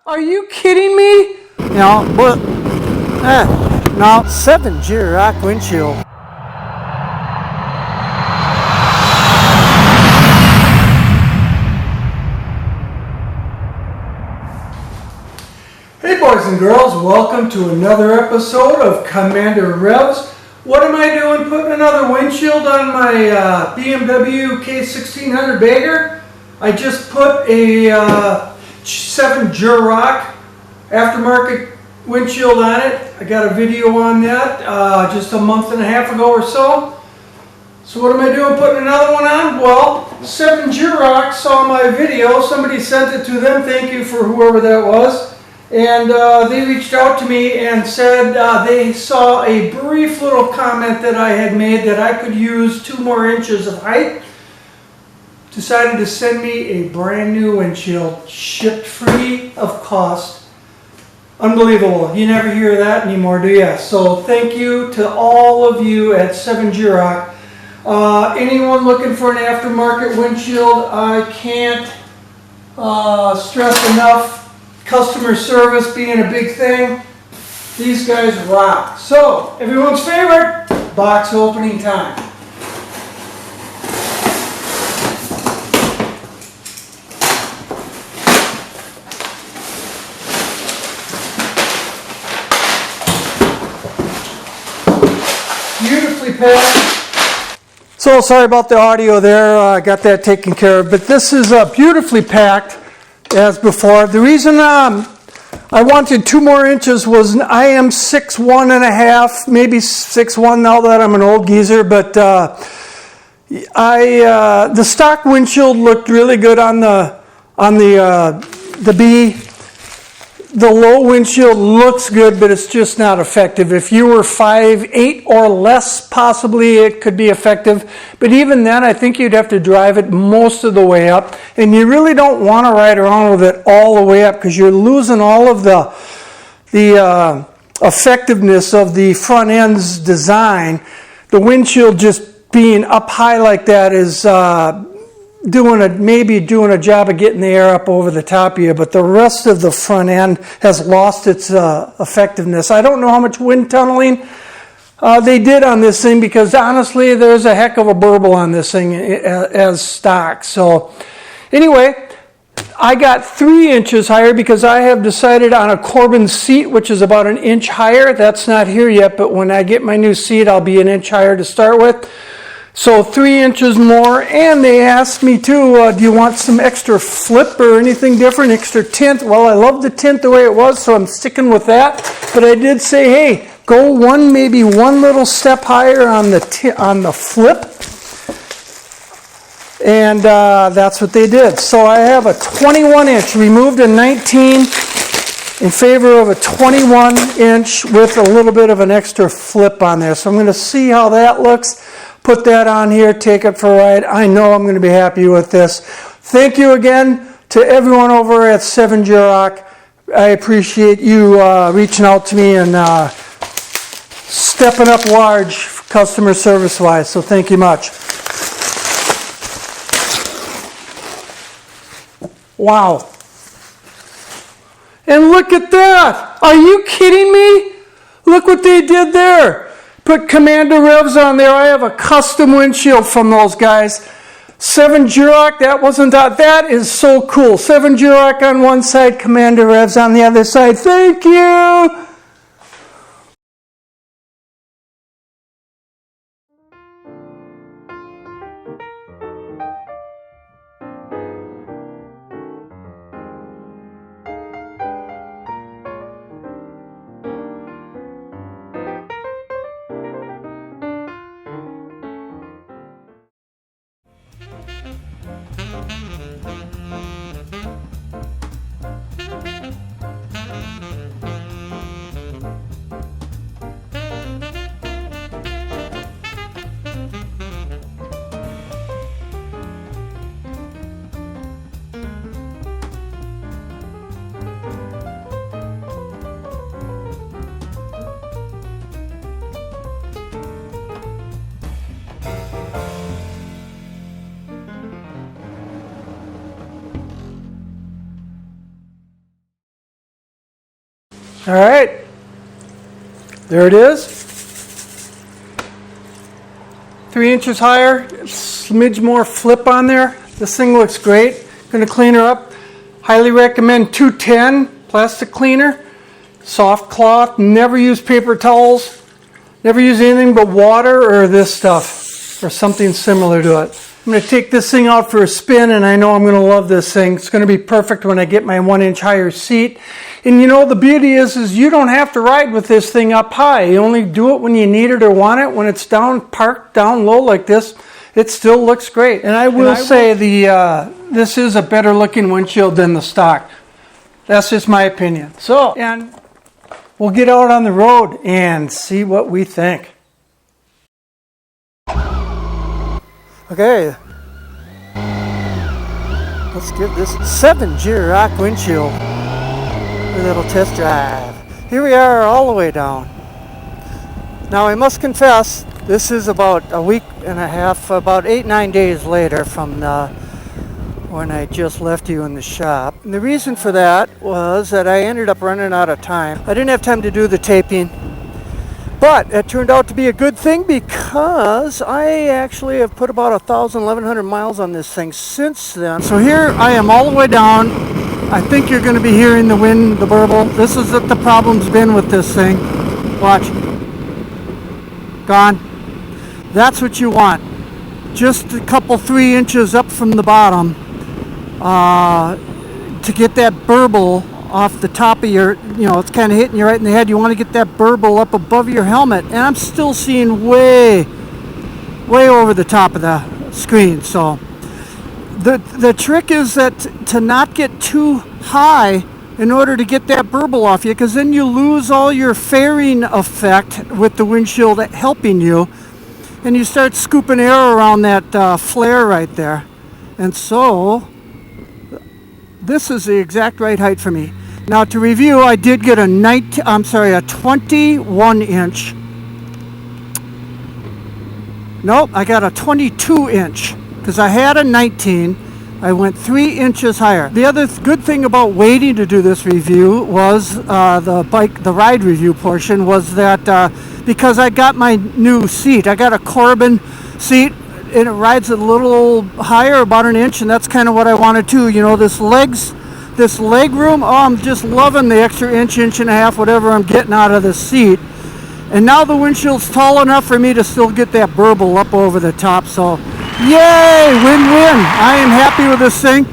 Are you kidding me? No, but no, 7Jurock windshield. Hey boys and girls, welcome to another episode of Commander Revs. What am I doing putting another windshield on my BMW K1600 bagger? I just put a 7Jurock aftermarket windshield on it. I got a video on that just a month and a half ago or so. So what am I doing putting another one on? Well, 7Jurock saw my video. Somebody sent it to them. Thank you for whoever that was. And they reached out to me and said they saw a brief little comment that I had made that I could use 2 more inches of height. Decided to send me a brand new windshield, shipped free of cost. Unbelievable. You never hear that anymore, do you? So thank you to all of you at 7Jurock. Anyone looking for an aftermarket windshield, I can't stress enough customer service being a big thing. These guys rock. So, everyone's favorite, box opening time. Beautifully packed. So sorry about the audio there, I got that taken care of, but this is beautifully packed as before. The reason I wanted 2 more inches was I am 6'1 and a half, maybe 6'1 now that I'm an old geezer, but the stock windshield looked really good on the B. The low windshield looks good, but it's just not effective. If you were 5'8 or less, possibly it could be effective. But even then, I think you'd have to drive it most of the way up. And you really don't want to ride around with it all the way up because you're losing all of the effectiveness of the front end's design. The windshield just being up high like that is maybe doing a job of getting the air up over the top of you, but the rest of the front end has lost its effectiveness. I don't know how much wind tunneling they did on this thing because honestly there's a heck of a burble on this thing as stock. So anyway, I got 3 inches higher because I have decided on a Corbin seat, which is about 1 inch higher. That's not here yet, but when I get my new seat I'll be 1 inch higher to start with. So 3 inches more, and they asked me too, do you want some extra flip or anything different, extra tint? Well, I love the tint the way it was, so I'm sticking with that. But I did say, hey, go maybe one little step higher on the flip. And that's what they did. So I have a 21 inch, removed a 19 in favor of a 21 inch with a little bit of an extra flip on there. So I'm going to see how that looks. Put that on here, take it for a ride. I know I'm going to be happy with this. Thank you again to everyone over at 7Jurock. I appreciate you reaching out to me and stepping up large customer service-wise. So thank you much. Wow. And look at that. Are you kidding me? Look what they did there. Put Commander Revs on there. I have a custom windshield from those guys. 7Jurock, that is so cool. 7Jurock on one side, Commander Revs on the other side. Thank you. All right, there it is. 3 inches higher, smidge more flip on there. This thing looks great. Gonna clean her up. Highly recommend 210 plastic cleaner. Soft cloth, never use paper towels. Never use anything but water or this stuff or something similar to it. I'm going to take this thing out for a spin, and I know I'm going to love this thing. It's going to be perfect when I get my 1 inch higher seat. And you know, the beauty is you don't have to ride with this thing up high. You only do it when you need it or want it. When it's down, parked down low like this, it still looks great. And I will say this is a better looking windshield than the stock. That's just my opinion. So, and we'll get out on the road and see what we think. Okay, let's give this 7Jurock windshield a little test drive. Here we are all the way down. Now I must confess, this is about a week and a half, about 8-9 days later from when I just left you in the shop. And the reason for that was that I ended up running out of time. I didn't have time to do the taping, but it turned out to be a good thing because I actually have put about 1,100 miles on this thing since then. So here I am all the way down. I think you're going to be hearing the wind, the burble. This is what the problem's been with this thing. Watch. Gone. That's what you want. Just a couple 3 inches up from the bottom to get that burble off the top of your, you know, it's kind of hitting you right in the head. You want to get that burble up above your helmet. And I'm still seeing way over the top of the screen. So the trick is that to not get too high in order to get that burble off you, because then you lose all your fairing effect with the windshield helping you. And you start scooping air around that flare right there. And so this is the exact right height for me. Now to review, I did get a 21 inch. Nope, I got a 22 inch because I had a 19. I went 3 inches higher. The other good thing about waiting to do this review was the ride review portion was that because I got my new seat. I got a Corbin seat and it rides a little higher, about an inch, and that's kind of what I wanted to. You know, this leg room, oh, I'm just loving the extra inch and a half, whatever I'm getting out of the seat. And now the windshield's tall enough for me to still get that burble up over the top. So, yay, win-win. I am happy with this thing.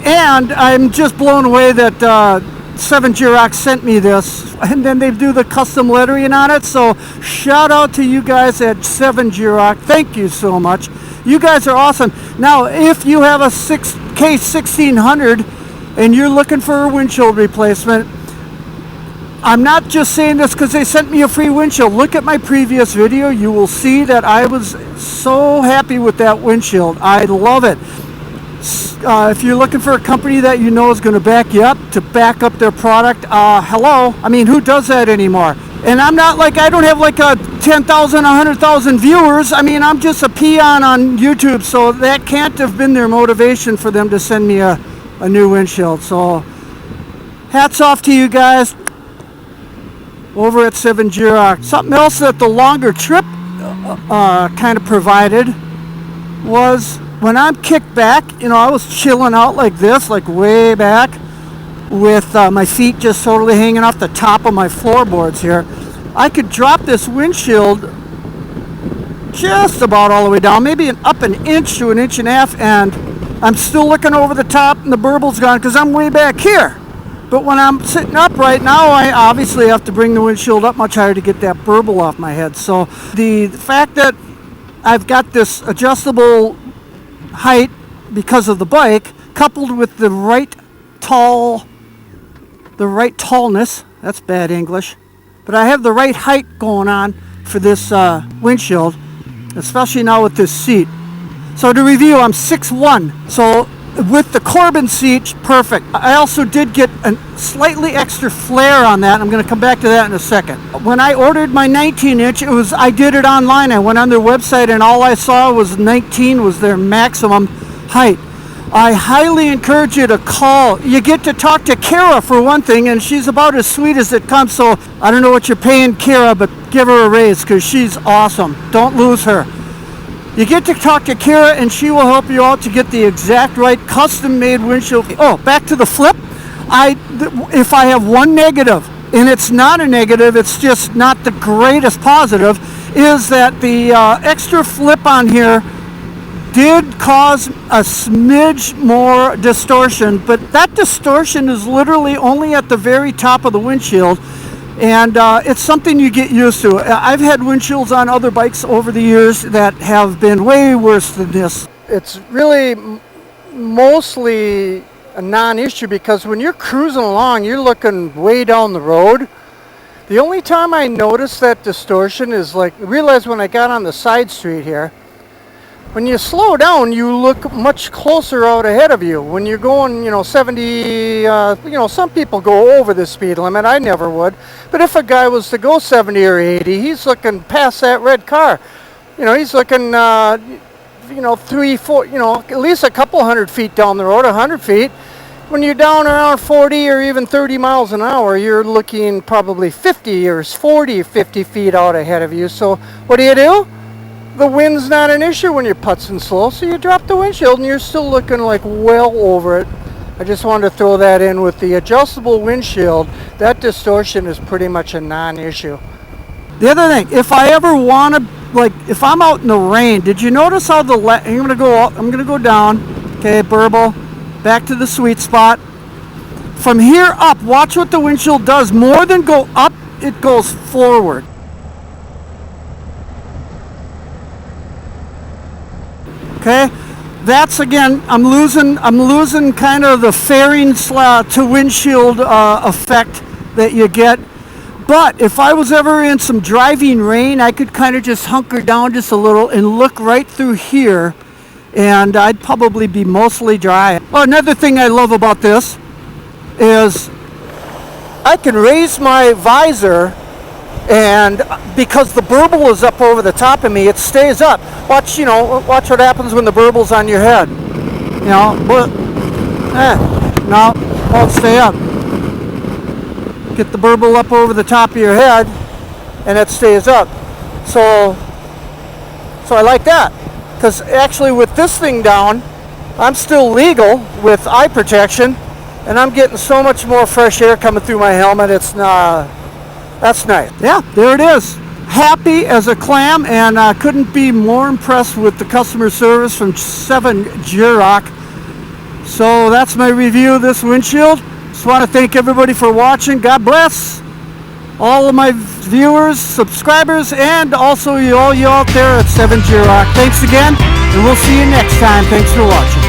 And I'm just blown away that 7Jurock sent me this, and then they do the custom lettering on it. So shout out to you guys at 7Jurock. Thank you so much. You guys are awesome. Now, if you have a K1600 and you're looking for a windshield replacement, I'm not just saying this because they sent me a free windshield. Look at my previous video. You will see that I was so happy with that windshield. I love it. If you're looking for a company that you know is going to back you up, to back up their product, hello. I mean, who does that anymore? And I'm not like, I don't have like a 10,000, 100,000 viewers. I mean, I'm just a peon on YouTube, so that can't have been their motivation for them to send me a new windshield. So hats off to you guys over at 7Jurock. Something else that the longer trip kind of provided was when I'm kicked back, you know, I was chilling out like this, like way back, with my feet just totally hanging off the top of my floorboards here. I could drop this windshield just about all the way down, maybe up an inch to an inch and a half, and I'm still looking over the top and the burble's gone because I'm way back here. But when I'm sitting up right now, I obviously have to bring the windshield up much higher to get that burble off my head. So the fact that I've got this adjustable height because of the bike, coupled with the right tallness, that's bad English, but I have the right height going on for this windshield, especially now with this seat. So to review, I'm 6'1", so with the Corbin seat, perfect. I also did get a slightly extra flare on that. I'm going to come back to that in a second. When I ordered my 19 inch, I did it online. I went on their website and all I saw was 19 was their maximum height. I highly encourage you to call. You get to talk to Kara for one thing, and she's about as sweet as it comes, so I don't know what you're paying Kara, but give her a raise because she's awesome. Don't lose her. You get to talk to Kara, and she will help you out to get the exact right custom-made windshield. Oh, back to the flip. If I have one negative, and it's not a negative, it's just not the greatest positive, is that the extra flip on here did cause a smidge more distortion, but that distortion is literally only at the very top of the windshield, and it's something you get used to. I've had windshields on other bikes over the years that have been way worse than this. It's really mostly a non-issue because when you're cruising along, you're looking way down the road. The only time I notice that distortion is realize when I got on the side street here. When you slow down, you look much closer out ahead of you. When you're going, 70, some people go over the speed limit. I never would. But if a guy was to go 70 or 80, he's looking past that red car. He's looking, 3, 4, at least a couple 100 feet down the road, 100 feet. When you're down around 40 or even 30 miles an hour, you're looking probably 50 or 40, 50 feet out ahead of you. So what do? The wind's not an issue when you're putzing slow, so you drop the windshield and you're still looking well over it. I just wanted to throw that in. With the adjustable windshield, that distortion is pretty much a non-issue. The other thing, if I ever want to, if I'm out in the rain, did you notice how I'm gonna go down, okay, burble, back to the sweet spot. From here up, watch what the windshield does. More than go up, it goes forward. Okay, that's again, I'm losing kind of the fairing to windshield effect that you get. But if I was ever in some driving rain, I could kind of just hunker down just a little and look right through here, and I'd probably be mostly dry. Well, another thing I love about this is I can raise my visor, and because the burble is up over the top of me, it stays up. Watch what happens when the burble's on your head. No, won't stay up. Get the burble up over the top of your head, and it stays up. So I like that, because actually with this thing down, I'm still legal with eye protection, and I'm getting so much more fresh air coming through my helmet. That's nice. Yeah, there it is. Happy as a clam, and I couldn't be more impressed with the customer service from 7Jurock. So that's my review of this windshield. Just want to thank everybody for watching. God bless all of my viewers, subscribers, and also all you out there at 7Jurock. Thanks again, and we'll see you next time. Thanks for watching.